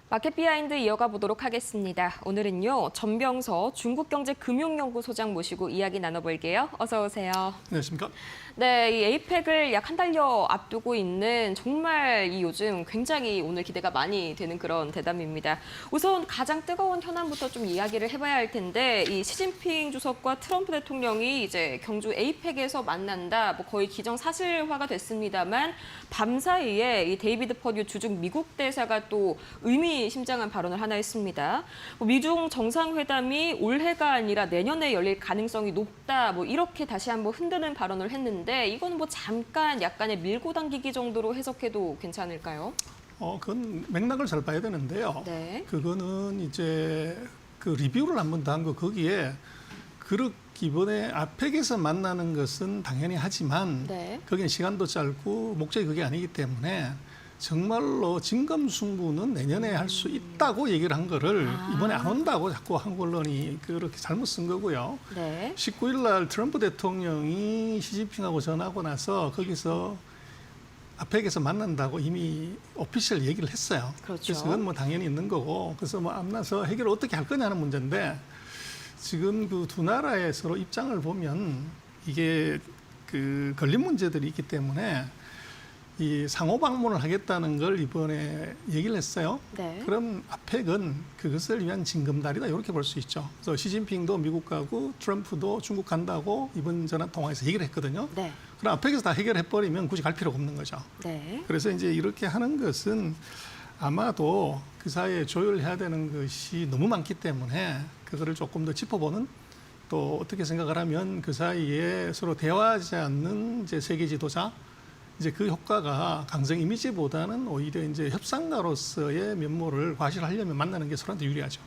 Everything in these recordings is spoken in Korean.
마켓 비하인드 이어가 보도록 하겠습니다. 오늘은요, 전병서 중국경제금융연구소장 모시고 이야기 나눠볼게요. 어서 오세요. 안녕하십니까? 네, 이 에이펙을 약 한 달여 앞두고 있는 정말 이 요즘 굉장히 오늘 기대가 많이 되는 그런 대담입니다. 우선 가장 뜨거운 현안부터 좀 이야기를 해봐야 할 텐데 이 시진핑 주석과 트럼프 대통령이 이제 경주 에이펙에서 만난다, 뭐 거의 기정사실화가 됐습니다만 밤 사이에 이 데이비드 퍼듀 주중 미국 대사가 또 의미심장한 발언을 하나 했습니다. 미중 정상회담이 올해가 아니라 내년에 열릴 가능성이 높다, 뭐 이렇게 다시 한번 흔드는 발언을 했는데 이거는 뭐 잠깐 약간의 밀고 당기기 정도로 해석해도 괜찮을까요? 그건 맥락을 잘 봐야 되는데요. 네. 그거는 이제 그 리뷰를 한 번 더 한 거 거기에 이번에 아펙에서 만나는 것은 당연히 하지만 네. 거기는 시간도 짧고 목적이 그게 아니기 때문에 정말로 진검승부는 내년에 할 수 있다고 얘기를 한 거를 이번에 안 온다고 자꾸 한국 언론이 그렇게 잘못 쓴 거고요. 네. 19일 날 트럼프 대통령이 시진핑하고 전화하고 나서 거기서 아펙에서 만난다고 이미 오피셜 얘기를 했어요. 그렇죠. 그래서 그건 뭐 당연히 있는 거고, 그래서 뭐 만나서 해결을 어떻게 할 거냐는 문제인데 지금 그 두 나라의 서로 입장을 보면 이게 그 걸린 문제들이 있기 때문에 이 상호 방문을 하겠다는 걸 이번에 얘기를 했어요. 네. 그럼 아펙은 그것을 위한 징검다리다 이렇게 볼 수 있죠. 그래서 시진핑도 미국 가고 트럼프도 중국 간다고 이번 전화 통화에서 얘기를 했거든요. 네. 그럼 아펙에서 다 해결해 버리면 굳이 갈 필요가 없는 거죠. 네. 그래서 이제 이렇게 하는 것은 아마도 그 사이에 조율해야 되는 것이 너무 많기 때문에 그거를 조금 더 짚어보는, 또 어떻게 생각을 하면 그 사이에 서로 대화하지 않는 이제 세계 지도자, 이제 그 효과가 강성 이미지보다는 오히려 이제 협상가로서의 면모를 과시하려면 만나는 게 서로한테 유리하죠.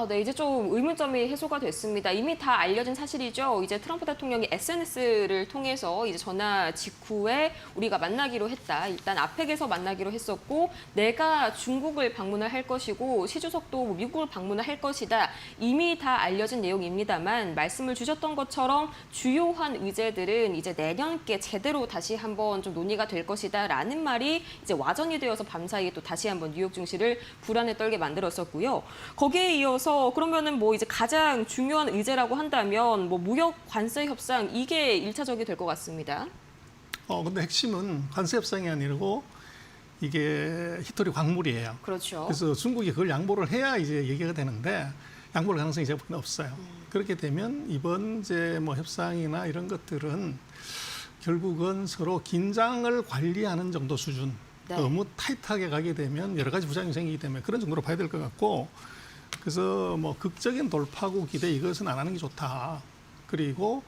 네, 이제 좀 의문점이 해소가 됐습니다. 이미 다 알려진 사실이죠. 이제 트럼프 대통령이 SNS를 통해서 이제 전화 직후에 우리가 만나기로 했다. 일단 아펙에서 만나기로 했었고, 내가 중국을 방문을 할 것이고, 시 주석도 미국을 방문을 할 것이다. 이미 다 알려진 내용입니다만, 말씀을 주셨던 것처럼 주요한 의제들은 이제 내년께 제대로 다시 한번 좀 논의가 될 것이다라는 말이 이제 와전이 되어서 밤사이에 또 다시 한번 뉴욕 증시를 불안에 떨게 만들었었고요. 거기에 이어서 그러면은 뭐 이제 가장 중요한 의제라고 한다면 뭐 무역 관세 협상, 이게 일차적이 될 것 같습니다. 근데 핵심은 관세 협상이 아니고 이게 히토리 광물이에요. 그렇죠. 그래서 중국이 그걸 양보를 해야 이제 얘기가 되는데 양보할 가능성이 제가 보기에는 없어요. 그렇게 되면 이번 이제 뭐 협상이나 이런 것들은 결국은 서로 긴장을 관리하는 정도 수준. 네. 너무 타이트하게 가게 되면 여러 가지 부작용이 생기기 때문에 그런 정도로 봐야 될 것 같고, 그래서 뭐 극적인 돌파구 기대 이것은 안 하는 게 좋다. 그리고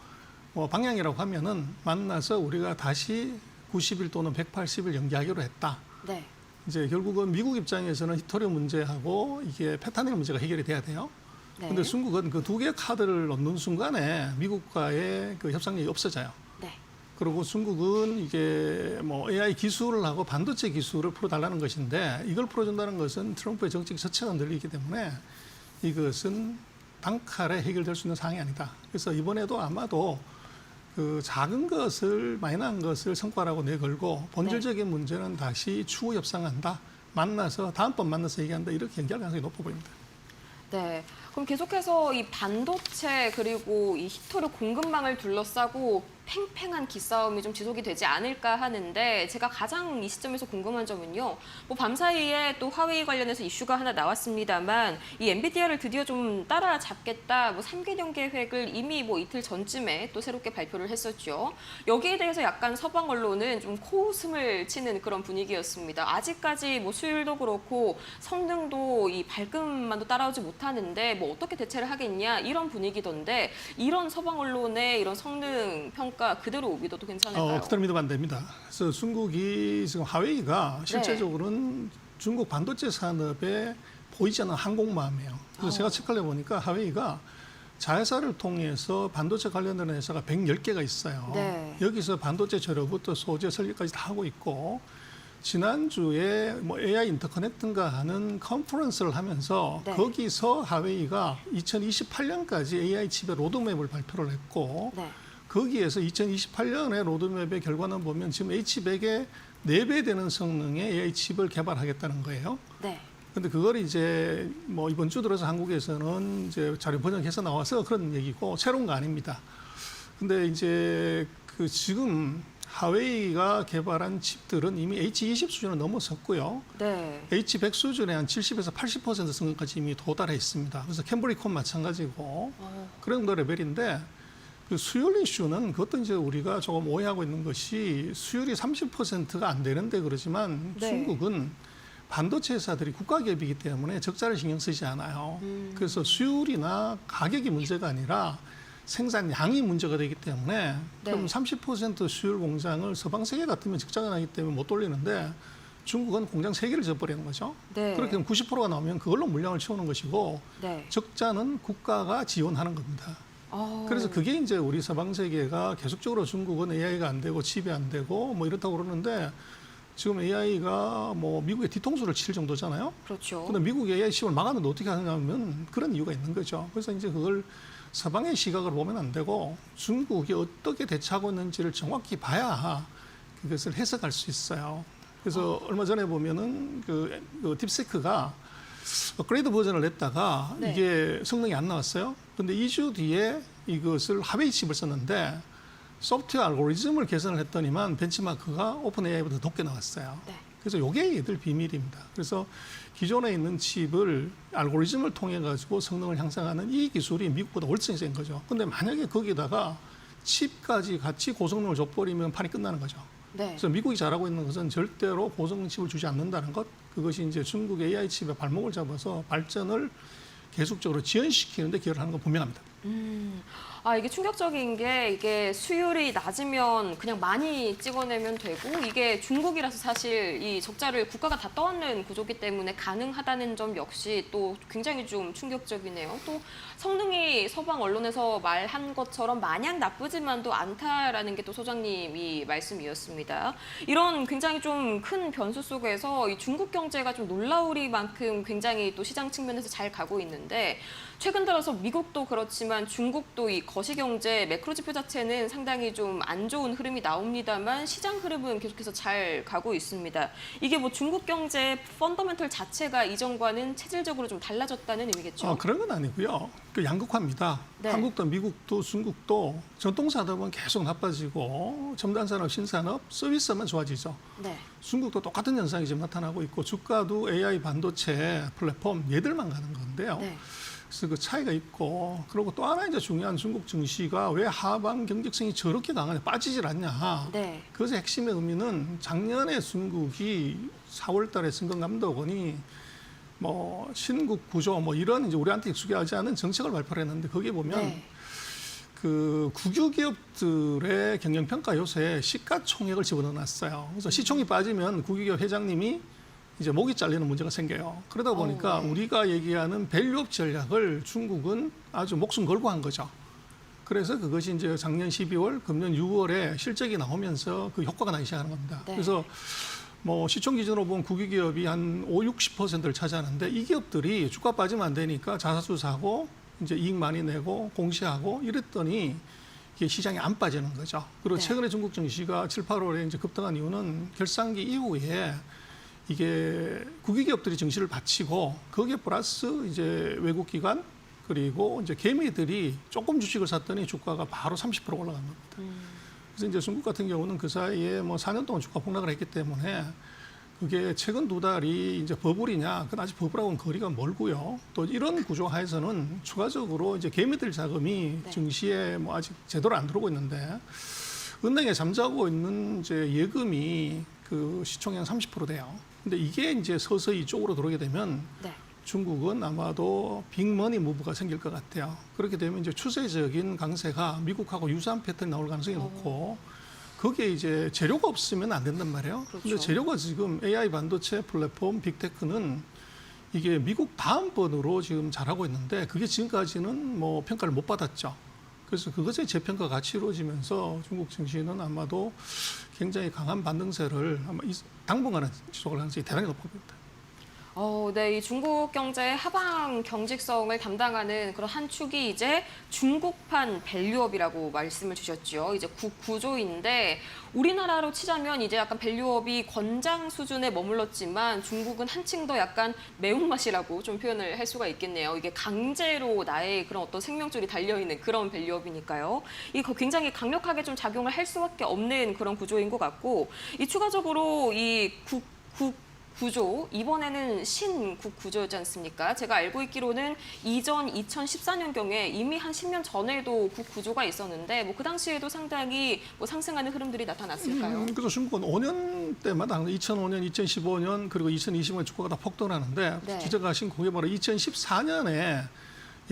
뭐 방향이라고 하면은 만나서 우리가 다시 90일 또는 180일 연기하기로 했다. 네. 이제 결국은 미국 입장에서는 히토리 문제하고 이게 페타닐 문제가 해결이 돼야 돼요. 네. 근데 중국은 그 두 개의 카드를 넣는 순간에 미국과의 그 협상력이 없어져요. 네. 그리고 중국은 이게 뭐 AI 기술을 하고 반도체 기술을 풀어달라는 것인데 이걸 풀어준다는 것은 트럼프의 정책 자체가 흔들리기 때문에 이것은 단칼에 해결될 수 있는 사항이 아니다. 그래서 이번에도 아마도 그 작은 것을, 마이너한 것을 성과라고 내걸고 본질적인 문제는 다시 추후 협상한다. 만나서 다음번 만나서 얘기한다. 이렇게 연기할 가능성이 높아 보입니다. 네. 그럼 계속해서 이 반도체 그리고 이 히토리 공급망을 둘러싸고 팽팽한 기싸움이 좀 지속이 되지 않을까 하는데, 제가 가장 이 시점에서 궁금한 점은요. 뭐 밤사이에 또 화웨이 관련해서 이슈가 하나 나왔습니다만 이 엔비디아를 드디어 좀 따라잡겠다. 뭐 3개년 계획을 이미 뭐 이틀 전쯤에 또 새롭게 발표를 했었죠. 여기에 대해서 약간 서방 언론은 좀 코웃음을 치는 그런 분위기였습니다. 아직까지 뭐 수율도 그렇고 성능도 이 발급만도 따라오지 못하는데 뭐 어떻게 대체를 하겠냐, 이런 분위기던데, 이런 서방 언론의 이런 성능 평가 그대로 믿어도 괜찮을까요? 그대로 믿으면 안 됩니다. 그래서 중국이 지금 화웨이가 실제적으로는 중국 반도체 산업에 보이지 않는 항공모함이에요. 그래서 제가 체크를 해보니까 화웨이가 자회사를 통해서 반도체 관련된 회사가 110개가 있어요. 네. 여기서 반도체 재료부터 소재 설계까지 다 하고 있고, 지난주에 뭐 AI 인터커넥트인가 하는 컨퍼런스를 하면서 네. 거기서 화웨이가 2028년까지 AI 칩의 로드맵을 발표를 했고, 네. 거기에서 2028년에 로드맵의 결과는 보면 지금 H100의 4배 되는 성능의 AI 칩을 개발하겠다는 거예요. 네. 근데 그걸 이제 뭐 이번 주 들어서 한국에서는 이제 자료 번역해서 나와서 그런 얘기고 새로운 거 아닙니다. 근데 이제 그 지금 하웨이가 개발한 칩들은 이미 H20 수준을 넘어섰고요. 네. H100 수준의 한 70에서 80% 성능까지 이미 도달해 있습니다. 그래서 캠브리콘 마찬가지고 그런 정도 레벨인데 그 수율 이슈는 그것도 이제 우리가 조금 오해하고 있는 것이 수율이 30%가 안 되는데 그러지만 네. 중국은 반도체 회사들이 국가 기업이기 때문에 적자를 신경 쓰지 않아요. 그래서 수율이나 가격이 문제가 아니라 생산량이 문제가 되기 때문에 그럼 네. 30% 수율 공장을 서방 세계 같으면 적자가 나기 때문에 못 돌리는데 중국은 공장 3개를 져버리는 거죠. 네. 그렇게 하면 90%가 나오면 그걸로 물량을 채우는 것이고 네. 적자는 국가가 지원하는 겁니다. 그래서 그게 이제 우리 서방 세계가 계속적으로 중국은 AI가 안 되고 칩이 안 되고 뭐 이렇다고 그러는데 지금 AI가 뭐 미국의 뒤통수를 칠 정도잖아요. 그렇죠. 근데 미국이 AI 칩을 막았는데 어떻게 하냐면 그런 이유가 있는 거죠. 그래서 이제 그걸 서방의 시각을 보면 안 되고 중국이 어떻게 대처하고 있는지를 정확히 봐야 그것을 해석할 수 있어요. 그래서 얼마 전에 보면은 그 딥세크가 업그레이드 버전을 냈다가 네. 이게 성능이 안 나왔어요. 근데 2주 뒤에 이것을 하웨이 칩을 썼는데 소프트웨어 알고리즘을 개선을 했더니만 벤치마크가 오픈 AI보다 높게 나왔어요. 네. 그래서 이게 얘들 비밀입니다. 그래서 기존에 있는 칩을 알고리즘을 통해 가지고 성능을 향상하는 이 기술이 미국보다 월등히 센 거죠. 근데 만약에 거기다가 칩까지 같이 고성능을 줘버리면 판이 끝나는 거죠. 네. 그래서 미국이 잘하고 있는 것은 절대로 고성능 칩을 주지 않는다는 것. 그것이 이제 중국의 AI 칩의 발목을 잡아서 발전을 계속적으로 지연시키는데 기여를 하는 건 분명합니다. 이게 충격적인 게 이게 수율이 낮으면 그냥 많이 찍어내면 되고 이게 중국이라서 사실 이 적자를 국가가 다 떠안는 구조기 때문에 가능하다는 점 역시 또 굉장히 좀 충격적이네요. 또 성능이 서방 언론에서 말한 것처럼 마냥 나쁘지만도 않다라는 게 또 소장님이 말씀이었습니다. 이런 굉장히 좀 큰 변수 속에서 이 중국 경제가 좀 놀라우리만큼 굉장히 또 시장 측면에서 잘 가고 있는데 최근 들어서 미국도 그렇지만 중국도 이 거시경제 매크로 지표 자체는 상당히 좀 안 좋은 흐름이 나옵니다만 시장 흐름은 계속해서 잘 가고 있습니다. 이게 뭐 중국 경제의 펀더멘털 자체가 이전과는 체질적으로 좀 달라졌다는 의미겠죠? 그런 건 아니고요. 그 양극화입니다. 네. 한국도 미국도 중국도 전통산업은 계속 나빠지고 첨단 산업, 신산업, 서비스만 좋아지죠. 네. 중국도 똑같은 현상이 지금 나타나고 있고 주가도 AI 반도체 플랫폼 얘들만 가는 건데요. 네. 그래서 그 차이가 있고 그리고 또 하나 이제 중요한 중국 증시가 왜 하방 경직성이 저렇게 강하냐 빠지질 않냐. 네. 그것의 핵심의 의미는 작년에 중국이 4월 달에 승건감독원이 뭐 신국 구조 뭐 이런 이제 우리한테 익숙하지 않은 정책을 발표를 했는데 거기에 보면 네. 그 국유 기업들의 경영 평가 요소에 시가총액을 집어넣어놨어요. 그래서 시총이 빠지면 국유 기업 회장님이 이제 목이 잘리는 문제가 생겨요. 그러다 보니까 네. 우리가 얘기하는 밸류업 전략을 중국은 아주 목숨 걸고 한 거죠. 그래서 그것이 이제 작년 12월, 금년 6월에 실적이 나오면서 그 효과가 나기 시작하는 겁니다. 네. 그래서 뭐 시총 기준으로 보면 국유 기업이 한 60%를 차지하는데 이 기업들이 주가 빠지면 안 되니까 자사주 사고 이제 이익 많이 내고 공시하고 이랬더니 이게 시장이 안 빠지는 거죠. 그리고 네. 최근에 중국 증시가 7, 8월에 이제 급등한 이유는 결산기 이후에 이게 국유기업들이 증시를 바치고 거기에 플러스 이제 외국 기관 그리고 이제 개미들이 조금 주식을 샀더니 주가가 바로 30% 올라간 겁니다. 그래서 이제 중국 같은 경우는 그 사이에 뭐 4년 동안 주가 폭락을 했기 때문에 그게 최근 2달이 이제 버블이냐? 그건 아직 버블하고는 거리가 멀고요. 또 이런 구조 하에서는 추가적으로 이제 개미들 자금이 네. 증시에 뭐 아직 제대로 안 들어오고 있는데 은행에 잠자고 있는 이제 예금이 그 시총의 한 30% 돼요. 근데 이게 이제 서서히 이쪽으로 들어오게 되면 네. 중국은 아마도 빅머니 무브가 생길 것 같아요. 그렇게 되면 이제 추세적인 강세가 미국하고 유사한 패턴이 나올 가능성이 높고 거기에 이제 재료가 없으면 안 된단 말이에요. 그렇죠. 근데 재료가 지금 AI 반도체 플랫폼 빅테크는 이게 미국 다음번으로 지금 잘하고 있는데 그게 지금까지는 뭐 평가를 못 받았죠. 그래서 그것의 재평가 같이 이루어지면서 중국 증시는 아마도 굉장히 강한 반등세를 아마 당분간은 지속할 가능성이 대단히 높아 보입니다. 네, 이 중국 경제의 하방 경직성을 담당하는 그런 한 축이 이제 중국판 밸류업이라고 말씀을 주셨죠. 이제 구조인데 우리나라로 치자면 이제 약간 밸류업이 권장 수준에 머물렀지만 중국은 한층 더 약간 매운맛이라고 좀 표현을 할 수가 있겠네요. 이게 강제로 나의 그런 어떤 생명줄이 달려있는 그런 밸류업이니까요. 이거 굉장히 강력하게 좀 작용을 할 수밖에 없는 그런 구조인 것 같고 이 추가적으로 이 구조, 이번에는 신국 구조였지 않습니까? 제가 알고 있기로는 이전 2014년경에 이미 한 10년 전에도 국 구조가 있었는데 뭐 그 당시에도 상당히 뭐 상승하는 흐름들이 나타났을까요? 그래서 중국은 5년 때마다 2005년, 2015년 그리고 2020년 주가가 다 폭등하는데 네. 지적하신 그게 바로 2014년에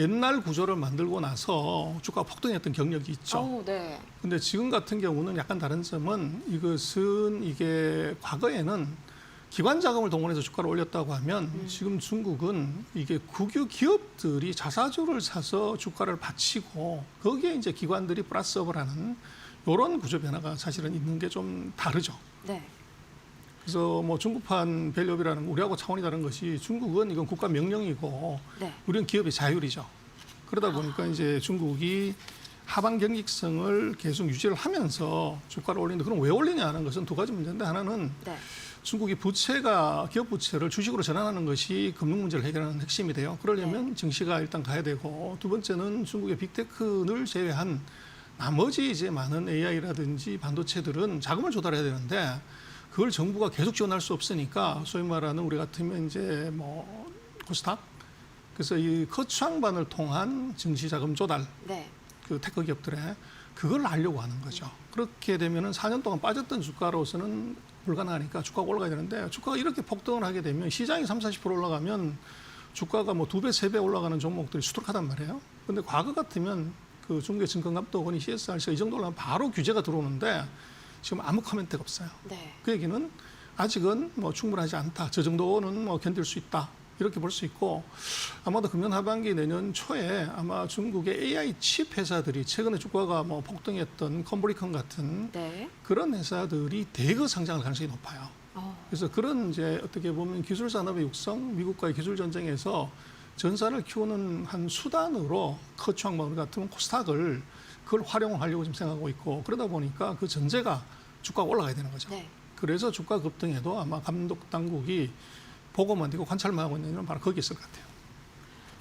옛날 구조를 만들고 나서 주가가 폭등했던 경력이 있죠. 네. 근데 지금 같은 경우는 약간 다른 점은 이것은 이게 과거에는 기관 자금을 동원해서 주가를 올렸다고 하면 지금 중국은 이게 국유 기업들이 자사주를 사서 주가를 받치고 거기에 이제 기관들이 플러스업을 하는 이런 구조 변화가 사실은 있는 게 좀 다르죠. 네. 그래서 뭐 중국판 밸류업이라는 우리하고 차원이 다른 것이 중국은 이건 국가 명령이고 네. 우리는 기업의 자율이죠. 그러다 보니까 이제 중국이 하방 경직성을 계속 유지를 하면서 주가를 올리는데 그럼 왜 올리냐 하는 것은 두 가지 문제인데 하나는 네. 중국이 부채가 기업 부채를 주식으로 전환하는 것이 금융 문제를 해결하는 핵심이 돼요. 그러려면 증시가 일단 가야 되고 두 번째는 중국의 빅테크를 제외한 나머지 이제 많은 AI라든지 반도체들은 자금을 조달해야 되는데 그걸 정부가 계속 지원할 수 없으니까 소위 말하는 우리 같으면 이제 뭐 코스닥 그래서 이 거창반을 통한 증시 자금 조달 네. 그 테크 기업들에 그걸 하려고 하는 거죠. 그렇게 되면은 4년 동안 빠졌던 주가로서는 불가능하니까 주가가 올라가야 되는데 주가가 이렇게 폭등을 하게 되면 시장이 30, 40% 올라가면 주가가 뭐 2배, 3배 올라가는 종목들이 수두룩하단 말이에요. 근데 과거 같으면 그 중국의 증권감독원이 CSRC가 이 정도 올라가면 바로 규제가 들어오는데 지금 아무 코멘트가 없어요. 네. 그 얘기는 아직은 뭐 충분하지 않다. 저 정도는 뭐 견딜 수 있다. 이렇게 볼 수 있고 아마도 금년 하반기 내년 초에 아마 중국의 AI 칩 회사들이 최근에 주가가 뭐 폭등했던 컴브리컨 같은 네. 그런 회사들이 대거 상장할 가능성이 높아요. 그래서 그런 이제 어떻게 보면 기술 산업의 육성, 미국과의 기술 전쟁에서 전사를 키우는 한 수단으로 커추앙마을 같은 코스닥을 그걸 활용하려고 지금 생각하고 있고 그러다 보니까 그 전제가 주가가 올라가야 되는 거죠. 네. 그래서 주가 급등에도 아마 감독 당국이 보고만 되고 관찰만 하고 있는 건 바로 거기 있을 것 같아요.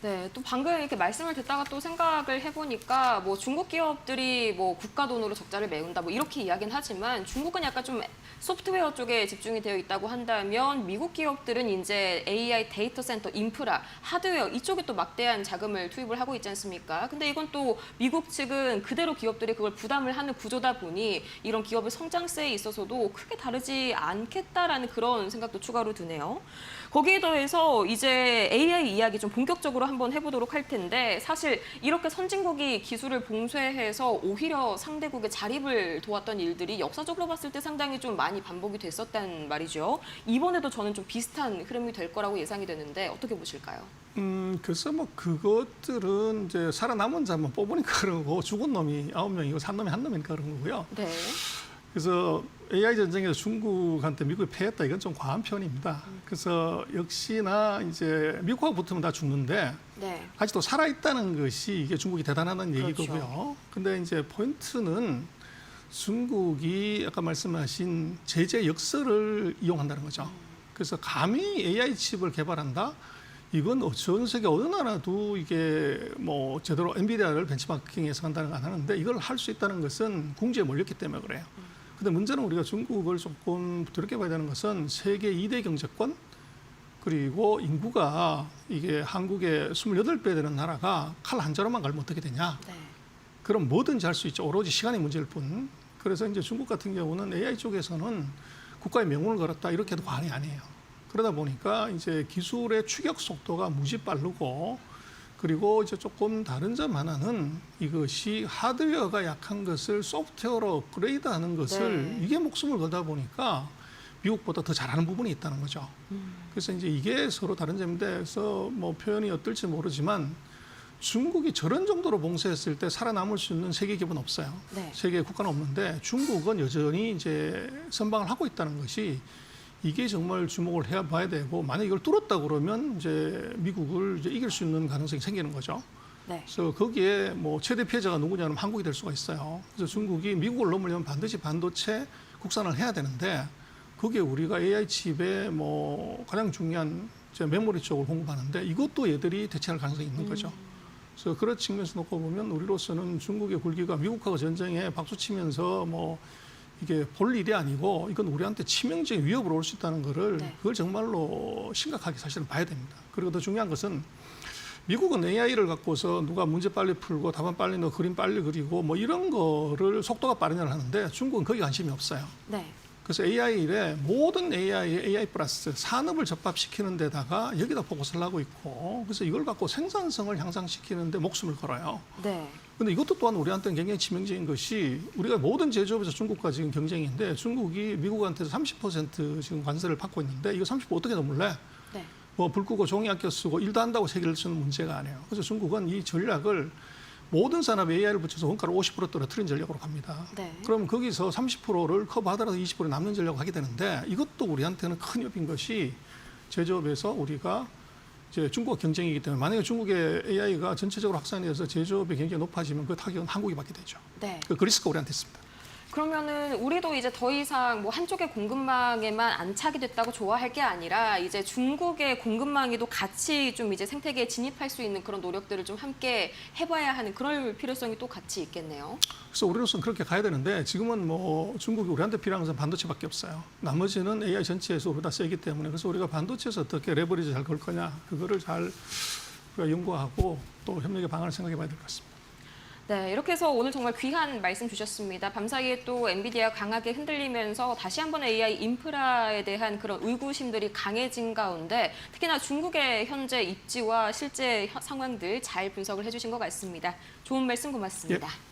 네, 또 방금 이렇게 말씀을 듣다가 또 생각을 해보니까 뭐 중국 기업들이 뭐 국가 돈으로 적자를 메운다 뭐 이렇게 이야기는 하지만 중국은 약간 좀 소프트웨어 쪽에 집중이 되어 있다고 한다면 미국 기업들은 이제 AI 데이터 센터 인프라, 하드웨어 이쪽에 또 막대한 자금을 투입을 하고 있지 않습니까? 근데 이건 또 미국 측은 그대로 기업들이 그걸 부담을 하는 구조다 보니 이런 기업의 성장세에 있어서도 크게 다르지 않겠다라는 그런 생각도 추가로 드네요. 거기에 더해서 이제 AI 이야기 좀 본격적으로 한번 해보도록 할 텐데 사실 이렇게 선진국이 기술을 봉쇄해서 오히려 상대국의 자립을 도왔던 일들이 역사적으로 봤을 때 상당히 좀 많이 반복이 됐었단 말이죠. 이번에도 저는 좀 비슷한 흐름이 될 거라고 예상이 되는데 어떻게 보실까요? 글쎄 뭐 그것들은 이제 살아남은 자만 뽑으니까 그러고 죽은 놈이 9명이고 산 놈이 한 놈이니까 그런 거고요. 네. 그래서 AI 전쟁에서 중국한테 미국이 패했다 이건 좀 과한 표현입니다. 그래서 역시나 이제 미국하고 붙으면 다 죽는데 네. 아직도 살아 있다는 것이 이게 중국이 대단하다는 그렇죠. 얘기고요. 근데 이제 포인트는 중국이 아까 말씀하신 제재 역설을 이용한다는 거죠. 그래서 감히 AI 칩을 개발한다. 이건 전 세계 어느 나라도 이게 뭐 제대로 엔비디아를 벤치마킹해서 한다는 거 안 하는데 이걸 할 수 있다는 것은 궁지에 몰렸기 때문에 그래요. 근데 문제는 우리가 중국을 조금 들여다봐야 봐야 되는 것은 세계 2대 경제권 그리고 인구가 이게 한국의 28배 되는 나라가 칼 한 자루만 갈면 어떻게 되냐. 네. 그럼 뭐든지 할 수 있죠. 오로지 시간의 문제일 뿐. 그래서 이제 중국 같은 경우는 AI 쪽에서는 국가의 명운을 걸었다 이렇게 해도 과언이 아니에요. 그러다 보니까 이제 기술의 추격 속도가 무지 빠르고 그리고 이제 조금 다른 점 하나는 이것이 하드웨어가 약한 것을 소프트웨어로 업그레이드하는 것을 네. 이게 목숨을 걸다 보니까 미국보다 더 잘하는 부분이 있다는 거죠. 그래서 이제 이게 서로 다른 점인데 그래서 뭐 표현이 어떨지 모르지만 중국이 저런 정도로 봉쇄했을 때 살아남을 수 있는 세계 기업은 없어요. 네. 세계 국가는 없는데 중국은 여전히 이제 선방을 하고 있다는 것이 이게 정말 주목을 해봐야 되고 만약 이걸 뚫었다 그러면 이제 미국을 이제 이길 수 있는 가능성이 생기는 거죠. 네. 그래서 거기에 뭐 최대 피해자가 누구냐면 한국이 될 수가 있어요. 그래서 중국이 미국을 넘으려면 반드시 반도체 국산을 해야 되는데 거기에 우리가 AI 칩의 뭐 가장 중요한 이제 메모리 쪽을 공급하는데 이것도 얘들이 대체할 가능성이 있는 거죠. 그래서 그런 측면에서 놓고 보면 우리로서는 중국의 굴기가 미국하고 전쟁에 박수 치면서 뭐 이게 볼 일이 아니고 이건 우리한테 치명적인 위협으로 올 수 있다는 거를 네. 그걸 정말로 심각하게 사실은 봐야 됩니다. 그리고 더 중요한 것은 미국은 AI를 갖고서 누가 문제 빨리 풀고 답안 빨리 넣어 그림 빨리 그리고 뭐 이런 거를 속도가 빠르냐를 하는데 중국은 거기 관심이 없어요. 네. 그래서 AI에 모든 AI에 AI 플러스 산업을 접합시키는 데다가 여기다 포커스를 하고 있고 그래서 이걸 갖고 생산성을 향상시키는 데 목숨을 걸어요. 네. 근데 이것도 또한 우리한테는 굉장히 치명적인 것이 우리가 모든 제조업에서 중국과 지금 경쟁인데 중국이 미국한테서 30% 지금 관세를 받고 있는데 이거 30% 어떻게 넘을래? 네. 뭐 불 끄고 종이 아껴 쓰고 일도 한다고 세계를 쓰는 문제가 아니에요. 그래서 중국은 이 전략을 모든 산업에 AI를 붙여서 원가를 50% 떨어뜨린 전략으로 갑니다. 네. 그럼 거기서 30%를 커버하더라도 20% 남는 전략을 하게 되는데 이것도 우리한테는 큰 협인 것이 제조업에서 우리가 이제 중국과 경쟁이기 때문에 만약에 중국의 AI가 전체적으로 확산이 돼서 제조업의 경쟁이 높아지면 그 타격은 한국이 받게 되죠. 네. 그 리스크가 우리한테 있습니다. 그러면은 우리도 이제 더 이상 뭐 한쪽의 공급망에만 안착이 됐다고 좋아할 게 아니라 이제 중국의 공급망에도 같이 좀 이제 생태계에 진입할 수 있는 그런 노력들을 좀 함께 해봐야 하는 그럴 필요성이 또 같이 있겠네요. 그래서 우리로서는 그렇게 가야 되는데 지금은 뭐 중국이 우리한테 필요한 것은 반도체밖에 없어요. 나머지는 AI 전체에서 우리가 세기 때문에 그래서 우리가 반도체에서 어떻게 레버리지 잘 걸 거냐 그거를 잘 우리가 연구하고 또 협력의 방안을 생각해봐야 될 것 같습니다. 네, 이렇게 해서 오늘 정말 귀한 말씀 주셨습니다. 밤사이에 또 엔비디아 강하게 흔들리면서 다시 한번 AI 인프라에 대한 그런 의구심들이 강해진 가운데 특히나 중국의 현재 입지와 실제 상황들 잘 분석을 해주신 것 같습니다. 좋은 말씀 고맙습니다. 예.